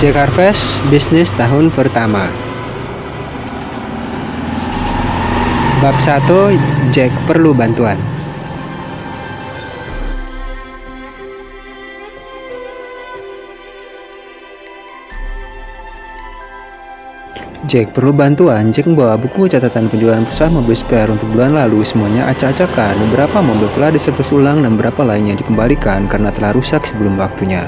Jack Harvest bisnis tahun pertama. Bab 1, Jack perlu bantuan. Jack perlu bantuan. Jack membawa buku catatan penjualan perusahaan mobil spare untuk bulan lalu. Semuanya acak-acakan. Beberapa mobil telah diservis ulang dan beberapa lainnya dikembalikan karena telah rusak sebelum waktunya.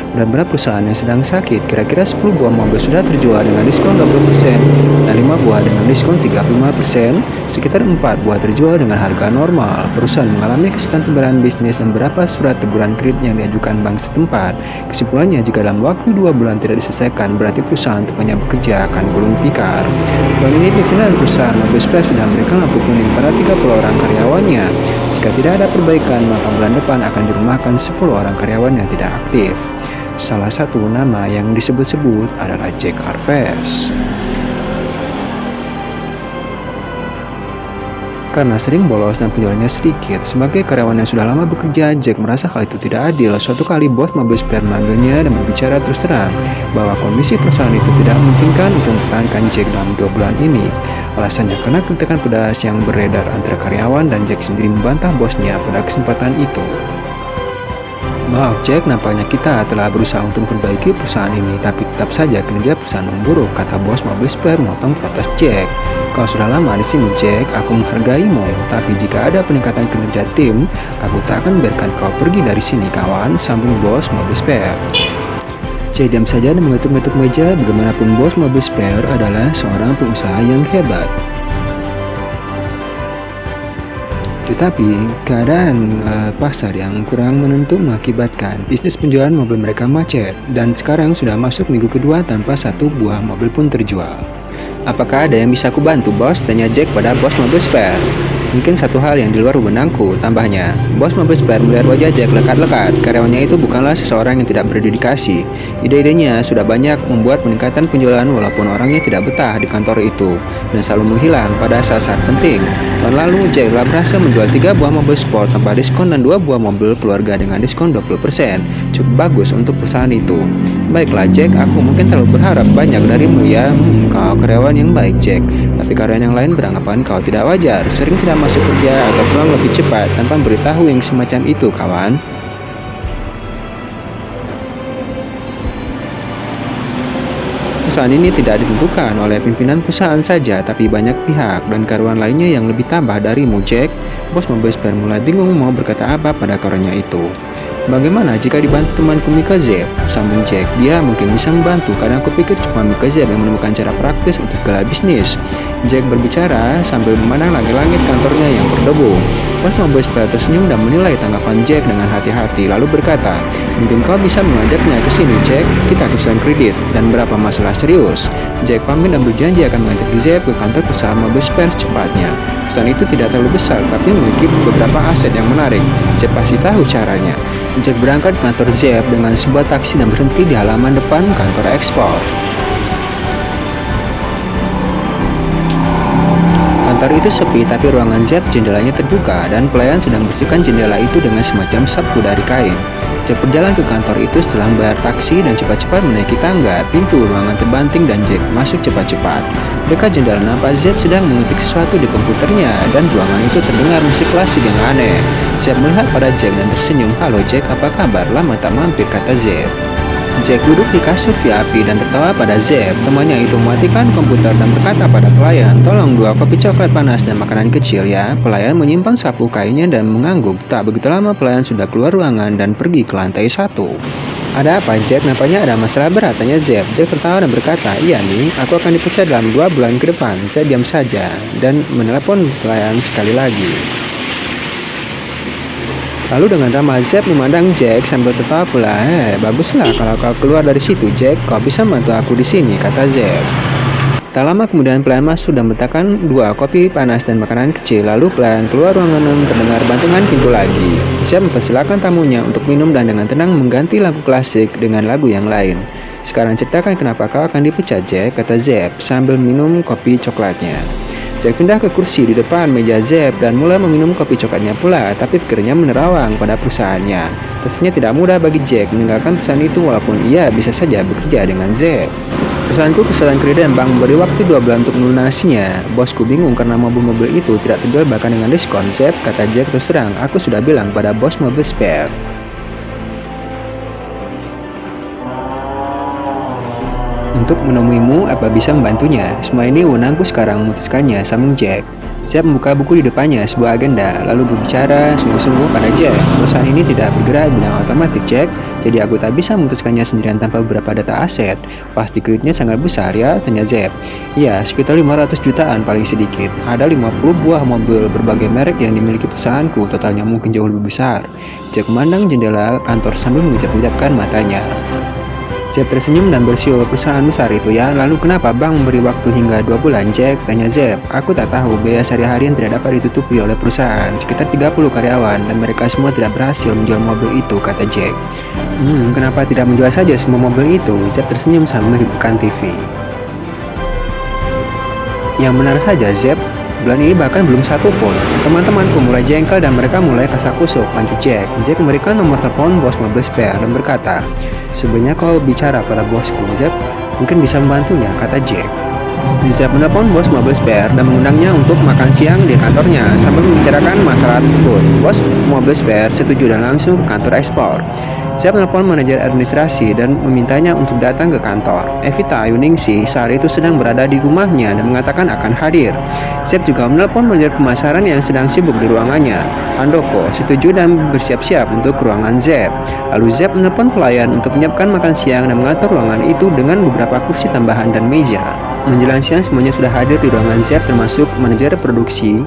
Beberapa perusahaan yang sedang sakit. Kira-kira 10 buah mobil sudah terjual dengan diskon 20% dan 5 buah dengan diskon 35%. Sekitar 4 buah terjual dengan harga normal. Perusahaan mengalami kesulitan pembayaran bisnis dan beberapa surat teguran kredit yang diajukan bank setempat. Kesimpulannya, jika dalam waktu 2 bulan tidak diselesaikan, berarti perusahaan tempatnya bekerja akan gulung tikar. Bulan ini pimpinan perusahaan mobil spare sudah memberikan lampu kuning pada 30 orang karyawannya. Jika tidak ada perbaikan, maka bulan depan akan dirumahkan 10 orang karyawan yang tidak aktif. Salah satu nama yang disebut-sebut adalah Jack Harvest. Karena sering bolos dan penjualannya sedikit, sebagai karyawan yang sudah lama bekerja, Jack merasa hal itu tidak adil. Suatu kali bos mobil spare memanggilnya dan berbicara terus terang bahwa kondisi perusahaan itu tidak memungkinkan untuk mempertahankan Jack dalam 2 bulan ini. Alasannya karena kritikan pedas yang beredar antara karyawan, dan Jack sendiri membantah bosnya pada kesempatan itu. Maaf Jack, nampaknya kita telah berusaha untuk memperbaiki perusahaan ini, tapi tetap saja kinerja perusahaan memburuk, kata bos mobil spare memotong protes Jack. Kau sudah lama di sini Jack, aku menghargaimu, tapi jika ada peningkatan kinerja tim, aku tak akan membiarkan kau pergi dari sini kawan, sambung bos mobil spare. Jack diam saja dan mengetuk-ngetuk meja. Bagaimanapun bos mobil spare adalah seorang pengusaha yang hebat. Tetapi keadaan pasar yang kurang menentu mengakibatkan bisnis penjualan mobil mereka macet, dan sekarang sudah masuk minggu kedua tanpa satu buah mobil pun terjual. Apakah ada yang bisa aku bantu bos? Tanya Jack pada bos mobil spare. Mungkin satu hal yang di luar wewenangku, tambahnya. Bos mobil spare melihat wajah Jack lekat-lekat. Karyawannya itu bukanlah seseorang yang tidak berdedikasi. Ide-idenya sudah banyak membuat peningkatan penjualan walaupun orangnya tidak betah di kantor itu dan selalu menghilang pada saat-saat penting. Tahun lalu Jack telah berhasil menjual 3 buah mobil sport tanpa diskon dan 2 buah mobil keluarga dengan diskon 20%. Cukup bagus untuk perusahaan itu. Baiklah Jack, aku mungkin terlalu berharap banyak darimu ya. Kau karyawan yang baik Jack, tapi karyawan yang lain beranggapan kau tidak wajar, sering tidak masuk kerja atau pulang lebih cepat tanpa memberitahu yang semacam itu kawan. Perusahaan ini tidak ditentukan oleh pimpinan perusahaan saja, tapi banyak pihak dan karyawan lainnya yang lebih tambah darimu Jack. Bos mobil spare mulai bingung mau berkata apa pada karyawannya itu. Bagaimana jika dibantu temanku Mika Zeb? Sambung Jack. Dia mungkin bisa membantu, karena aku pikir cuma Mika Zeb yang menemukan cara praktis untuk gelar bisnis. Jack berbicara sambil memandang langit-langit kantornya yang berdebu. Bos mobil spare tersenyum dan menilai tanggapan Jack dengan hati-hati, lalu berkata, mungkin kau bisa mengajaknya ke sini Jack, kita kesulitan kredit dan berapa masalah serius. Jack pamit dan berjanji akan mengajak Zeb ke kantor perusahaan mobil spare secepatnya. Perusahaan itu tidak terlalu besar, tapi memiliki beberapa aset yang menarik. Jack pasti tahu caranya. Jack berangkat ke kantor Zeb dengan sebuah taksi dan berhenti di halaman depan kantor ekspor. Kantor itu sepi, tapi ruangan Zeb jendelanya terbuka dan pelayan sedang membersihkan jendela itu dengan semacam sapu dari kain. Jack berjalan ke kantor itu setelah membayar taksi dan cepat-cepat menaiki tangga. Pintu ruangan terbanting dan Jack masuk cepat-cepat. Dekat jendela nampak Zeb sedang mengetik sesuatu di komputernya, dan ruangan itu terdengar musik klasik yang aneh. Zeb melihat pada Jack dan tersenyum. Halo Jack, apa kabar? Lama tak mampir, kata Zeb. Jack duduk di kasur VIP dan tertawa pada Zeb. Temannya itu mematikan komputer dan berkata pada pelayan, tolong 2 kopi coklat panas dan makanan kecil ya. Pelayan menyimpan sapu kainnya dan mengangguk. Tak begitu lama pelayan sudah keluar ruangan dan pergi ke lantai 1. Ada apa Jack? Nampaknya ada masalah berat, tanya Zeb. Jack tertawa dan berkata, iya nih, aku akan dipecat dalam 2 bulan ke depan. Zeb diam saja dan menelepon pelayan sekali lagi. Lalu dengan ramah Zeb memandang Jack sambil tertawa pula. Baguslah kalau kau keluar dari situ Jack, kau bisa membantu aku di sini, kata Zeb. Tak lama kemudian pelayan masuk dan meletakkan 2 kopi panas dan makanan kecil. Lalu pelayan keluar ruangan dan terdengar bantungan pintu lagi. Zeb mempersilakan tamunya untuk minum dan dengan tenang mengganti lagu klasik dengan lagu yang lain. Sekarang ceritakan kenapa kau akan dipecat Jack, kata Zeb sambil minum kopi coklatnya. Jack pindah ke kursi di depan meja Zeb dan mulai meminum kopi coklatnya pula, tapi pikirnya menerawang pada perusahaannya. Rasanya tidak mudah bagi Jack meninggalkan perusahaan itu walaupun ia bisa saja bekerja dengan Zeb. Perusahaanku kesulitan kredit dan bank memberi waktu 2 bulan untuk melunasinya. Bosku bingung karena mobil-mobil itu tidak terjual bahkan dengan diskon. Zeb, kata Jack terus terang, aku sudah bilang pada bos mobil spare. Untuk menemuimu, apa bisa membantunya? Semua ini wewenangku sekarang, memutuskannya, sambung Jack. Zeb membuka buku di depannya, sebuah agenda, lalu berbicara sungguh-sungguh pada Jack. Perusahaan ini tidak bergerak bidang otomatik, Jack. Jadi aku tak bisa memutuskannya sendirian tanpa beberapa data aset. Pasti kreditnya sangat besar ya, tanya Zeb. Iya, sekitar 500 jutaan paling sedikit. Ada 50 buah mobil berbagai merek yang dimiliki perusahaanku, totalnya mungkin jauh lebih besar. Jack memandang jendela kantor sambil mengucap-ucapkan matanya. Zeb tersenyum dan bersiul, perusahaan besar itu ya. Lalu kenapa bank memberi waktu hingga 2 bulan, Jack? Tanya Zeb. Aku tak tahu, biaya sehari-hari yang tidak dapat ditutupi oleh perusahaan. Sekitar 30 karyawan dan mereka semua tidak berhasil menjual mobil itu, kata Jack. Kenapa tidak menjual saja semua mobil itu? Zeb tersenyum sambil menghidupkan TV. Yang benar saja, Zeb. Bulan ini bahkan belum satu pun. Teman-temanku mulai jengkel dan mereka mulai kasak-kusuk, lanjut Jack. Jack memberikan nomor telepon bos mobil spare dan berkata, sebenarnya kau bicara pada bosku, Zeb. Mungkin bisa membantunya, kata Jack. Zeb menelpon bos mobil spare dan mengundangnya untuk makan siang di kantornya sambil membicarakan masalah tersebut. Bos mobil spare setuju dan langsung ke kantor ekspor. Zeb menelpon manajer administrasi dan memintanya untuk datang ke kantor. Evita Yuningsi saat itu sedang berada di rumahnya dan mengatakan akan hadir. Zeb juga menelpon manajer pemasaran yang sedang sibuk di ruangannya. Handoko setuju dan bersiap-siap untuk ruangan Zeb. Lalu Zeb menelpon pelayan untuk menyiapkan makan siang dan mengatur ruangan itu dengan beberapa kursi tambahan dan meja. Menjelang siang semuanya sudah hadir di ruangan Zeb termasuk manajer produksi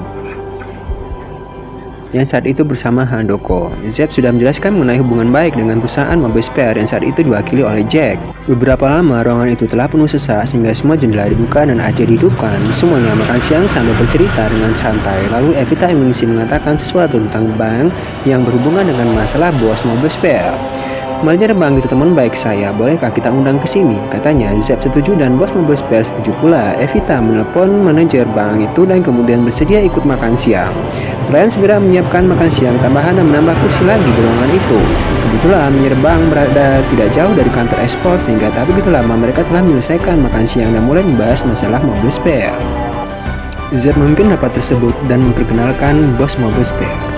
yang saat itu bersama Handoko. Zeb sudah menjelaskan mengenai hubungan baik dengan perusahaan mobil spare yang saat itu diwakili oleh Jack. Beberapa lama ruangan itu telah penuh sesak sehingga semua jendela dibuka dan AC dihidupkan. Semuanya makan siang sambil bercerita dengan santai. Lalu Evita Yuningsi mengatakan sesuatu tentang bank yang berhubungan dengan masalah bos mobil spare. Manajer bank itu teman baik saya, bolehkah kita undang ke sini? Katanya. Zeb setuju dan bos mobil spare setuju pula. Evita menelpon manajer bank itu dan kemudian bersedia ikut makan siang. Pelayan segera menyiapkan makan siang tambahan dan menambah kursi lagi di ruangan itu. Kebetulan manajer bank berada tidak jauh dari kantor ekspor sehingga tak begitu lama mereka telah menyelesaikan makan siang dan mulai membahas masalah mobil spare. Zeb memimpin rapat tersebut dan memperkenalkan bos mobil spare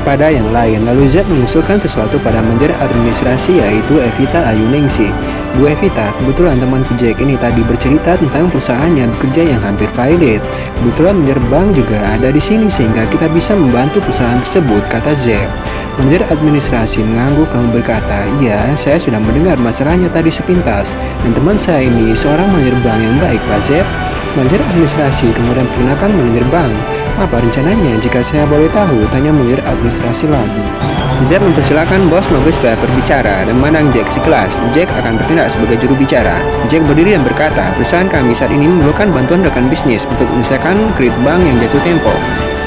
pada yang lain. Lalu Zeb mengusulkan sesuatu pada manajer administrasi yaitu Evita Yuningsi. Bu Evita, kebetulan temanku Jack ini tadi bercerita tentang perusahaannya bekerja yang hampir pilot. Kebetulan manajer bank juga ada di sini sehingga kita bisa membantu perusahaan tersebut, kata Zeb. Manajer administrasi mengangguk lalu berkata, iya, saya sudah mendengar masalahnya tadi sepintas. Dan teman saya ini seorang manajer bank yang baik, Pak Zeb. Manajer administrasi kemudian perkenalkan manajer bank. Apa rencananya jika saya boleh tahu? Tanya manajer administrasi lagi. Zeb mempersilahkan bos mobil spare berbicara dan memandang Jack sekelas. Jack akan bertindak sebagai juru bicara. Jack berdiri dan berkata, perusahaan kami saat ini memerlukan bantuan rekan bisnis untuk menyelesaikan kredit bank yang jatuh tempo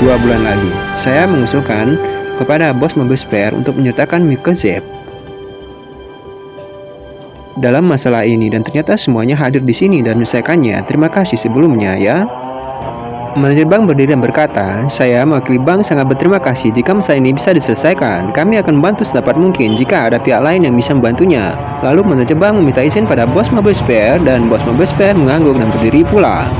2 bulan lagi. Saya mengusulkan kepada bos mobil spare untuk menyertakan ke Zeb dalam masalah ini dan ternyata semuanya hadir di sini dan menyelesaikannya. Terima kasih sebelumnya ya. Manajer bank berdiri dan berkata, saya mewakili bank sangat berterima kasih jika masalah ini bisa diselesaikan. Kami akan membantu sedapat mungkin jika ada pihak lain yang bisa membantunya. Lalu manajer bank meminta izin pada bos mobil spare dan bos mobil spare mengangguk dan berdiri pula.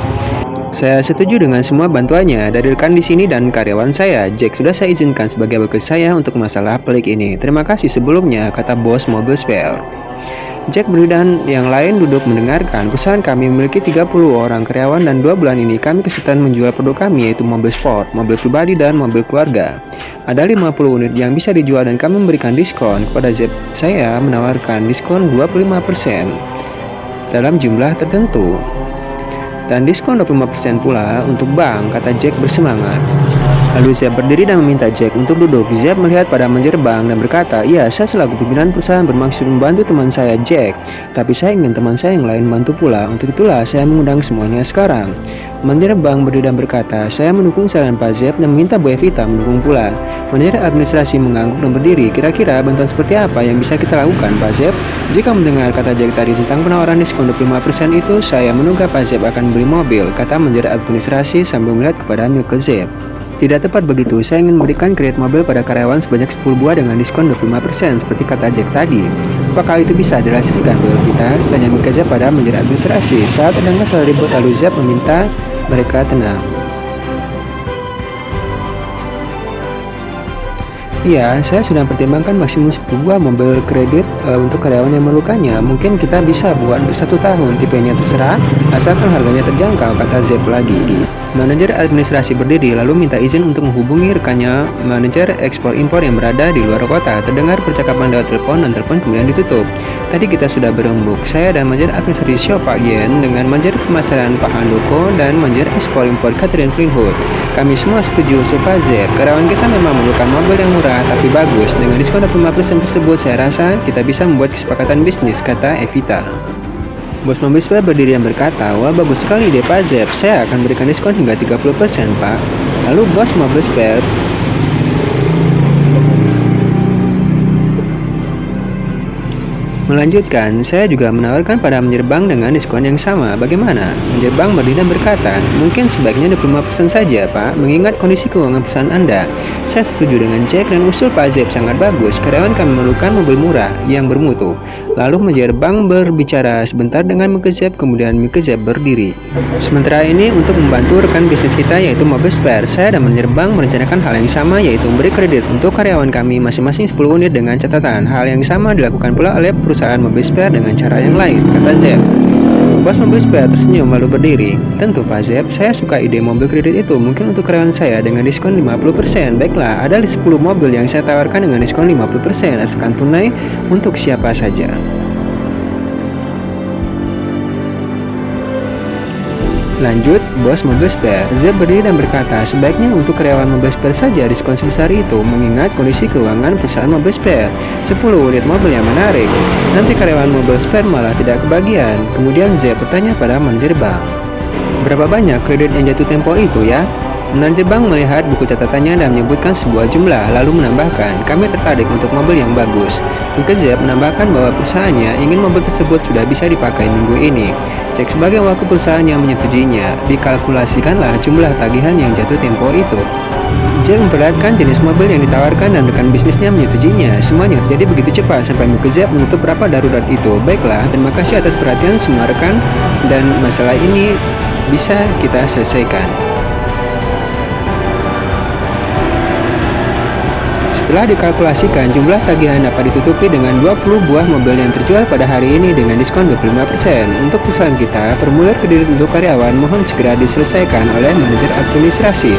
Saya setuju dengan semua bantuannya dari rekan di sini dan karyawan saya. Jack sudah saya izinkan sebagai wakil saya untuk masalah pelik ini. Terima kasih sebelumnya, kata bos mobil spare. Jack berdiri dan yang lain duduk mendengarkan. Perusahaan kami memiliki 30 orang karyawan dan 2 bulan ini kami kesulitan menjual produk kami yaitu mobil sport, mobil pribadi dan mobil keluarga. Ada 50 unit yang bisa dijual dan kami memberikan diskon kepada Jack. Saya menawarkan diskon 25% dalam jumlah tertentu. Dan diskon 25% pula untuk bank, kata Jack bersemangat. Lalu Zeb berdiri dan meminta Jack untuk duduk. Zeb melihat pada manajer bank dan berkata, "Iya, saya selaku pimpinan perusahaan bermaksud membantu teman saya Jack. Tapi saya ingin teman saya yang lain bantu pula. Untuk itulah saya mengundang semuanya sekarang." Manajer bank berdiri dan berkata, "Saya mendukung saran Pak Zeb dan meminta Bu Evita mendukung pula." Manajer administrasi mengangguk dan berdiri. "Kira-kira bantuan seperti apa yang bisa kita lakukan, Pak Zeb?" "Jika mendengar kata Jack tadi tentang penawaran diskon 25% itu, saya menduga Pak Zeb akan beli mobil," kata manajer administrasi sambil melihat kepada Milk Zeb. "Tidak tepat begitu, saya ingin memberikan kredit mobil pada karyawan sebanyak 10 buah dengan diskon 25% seperti kata Jack tadi." "Apakah itu bisa direalisasikan, Bu Evita?" tanya Milk Zeb pada manajer administrasi. Saat terdengar suara ribut, lalu Zeb meminta mereka tenang. "Iya, saya sudah pertimbangkan maksimum 10 buah mobil kredit untuk karyawan yang memerlukannya. Mungkin kita bisa buat untuk 1 tahun, tipenya terserah, asalkan harganya terjangkau," kata Zeb lagi. Manajer administrasi berdiri lalu minta izin untuk menghubungi rekannya, manajer ekspor-impor yang berada di luar kota. Terdengar percakapan lewat telepon dan telepon kemudian ditutup. "Tadi kita sudah berembuk, saya dan manajer administrasi Xiao Pak Yen dengan manajer pemasaran Pak Handoko dan manajer ekspor-impor Catherine Greenwood. Kami semua setuju usul Pak Zeb. Karyawan kita memang memerlukan mobil yang murah tapi bagus. Dengan diskon 25% tersebut, saya rasa kita bisa membuat kesepakatan bisnis," kata Evita. Bos mobil spare berdiri dan berkata, "Wah, bagus sekali ide Pak Zeb. Saya akan berikan diskon hingga 30%, Pak." Lalu bos mobil spare melanjutkan, "Saya juga menawarkan pada manajer bank dengan diskon yang sama. Bagaimana?" Manajer bank berdiri dan berkata, "Mungkin sebaiknya 25% saja, Pak, mengingat kondisi keuangan perusahaan Anda." "Saya setuju dengan Jack dan usul Pak Zeb sangat bagus. Karyawan kami memerlukan mobil murah yang bermutu." Lalu manajer bank berbicara sebentar dengan Milk Zeb, kemudian Milk Zeb berdiri. "Sementara ini untuk membantu rekan bisnis kita yaitu mobil spare, saya dan manajer bank merencanakan hal yang sama, yaitu memberi kredit untuk karyawan kami masing-masing 10 unit dengan catatan hal yang sama dilakukan pula oleh perusahaan mobil spare dengan cara yang lain," kata Zeb. Bos mobil spare tersenyum lalu berdiri. "Tentu Pak Zeb, saya suka ide mobil kredit itu. Mungkin untuk karyawan saya dengan diskon 50%. Baiklah, ada 10 mobil yang saya tawarkan dengan diskon 50%, asalkan tunai untuk siapa saja." Lanjut, bos mobil spare. Zeb berdiri dan berkata, "Sebaiknya untuk karyawan mobil spare saja diskon sebesar itu, mengingat kondisi keuangan perusahaan mobil spare. 10 unit mobil yang menarik. Nanti karyawan mobil spare malah tidak kebagian." Kemudian Zeb bertanya pada manajer bank, "Berapa banyak kredit yang jatuh tempo itu ya?" Manajer bank melihat buku catatannya dan menyebutkan sebuah jumlah, lalu menambahkan, "Kami tertarik untuk mobil yang bagus." Milk Zeb menambahkan bahwa perusahaannya ingin mobil tersebut sudah bisa dipakai minggu ini. Jack sebagai wakil perusahaan yang menyetujuinya. Dikalkulasikanlah jumlah tagihan yang jatuh tempo itu. Jack memperlihatkan jenis mobil yang ditawarkan dan rekan bisnisnya menyetujuinya. Semuanya terjadi begitu cepat sampai Milk Zeb menutup rapat darurat itu. "Baiklah, terima kasih atas perhatian semua rekan dan masalah ini bisa kita selesaikan." Setelah dikalkulasikan, jumlah tagihan dapat ditutupi dengan 20 buah mobil yang terjual pada hari ini dengan diskon 25%. Untuk perusahaan kita, formulir kredit untuk karyawan mohon segera diselesaikan oleh manajer administrasi.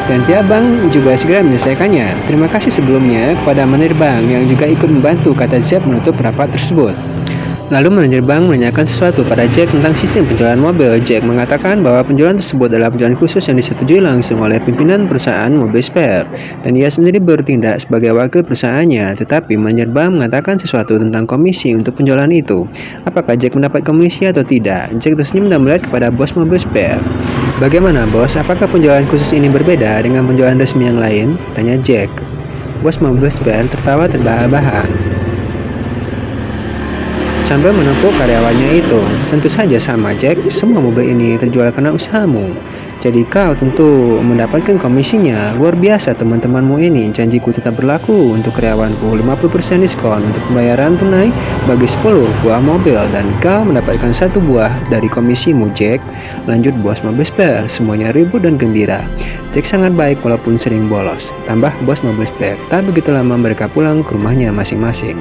Dan pihak bank juga segera menyelesaikannya. "Terima kasih sebelumnya kepada manajer bank yang juga ikut membantu," kata Zeb menutup rapat tersebut. Lalu manajer bank menanyakan sesuatu pada Jack tentang sistem penjualan mobil. Jack mengatakan bahwa penjualan tersebut adalah penjualan khusus yang disetujui langsung oleh pimpinan perusahaan mobil spare, dan ia sendiri bertindak sebagai wakil perusahaannya. Tetapi manajer bank mengatakan sesuatu tentang komisi untuk penjualan itu. Apakah Jack mendapat komisi atau tidak? Jack tersenyum dan melihat kepada bos mobil spare. "Bagaimana bos, apakah penjualan khusus ini berbeda dengan penjualan resmi yang lain?" tanya Jack. Bos mobil spare tertawa terbahak-bahak sambil menepuk karyawannya itu. "Tentu saja sama Jack, semua mobil ini terjual karena usahamu. Jadi kau tentu mendapatkan komisinya. Luar biasa teman-temanmu ini. Janjiku tetap berlaku untuk karyawanku, 50% diskon untuk pembayaran tunai bagi 10 buah mobil, dan kau mendapatkan 1 buah dari komisimu Jack," lanjut bos mobil spare. Semuanya ribut dan gembira. Jack sangat baik walaupun sering bolos, tambah bos mobil spare. Tak begitu lama mereka pulang ke rumahnya masing-masing.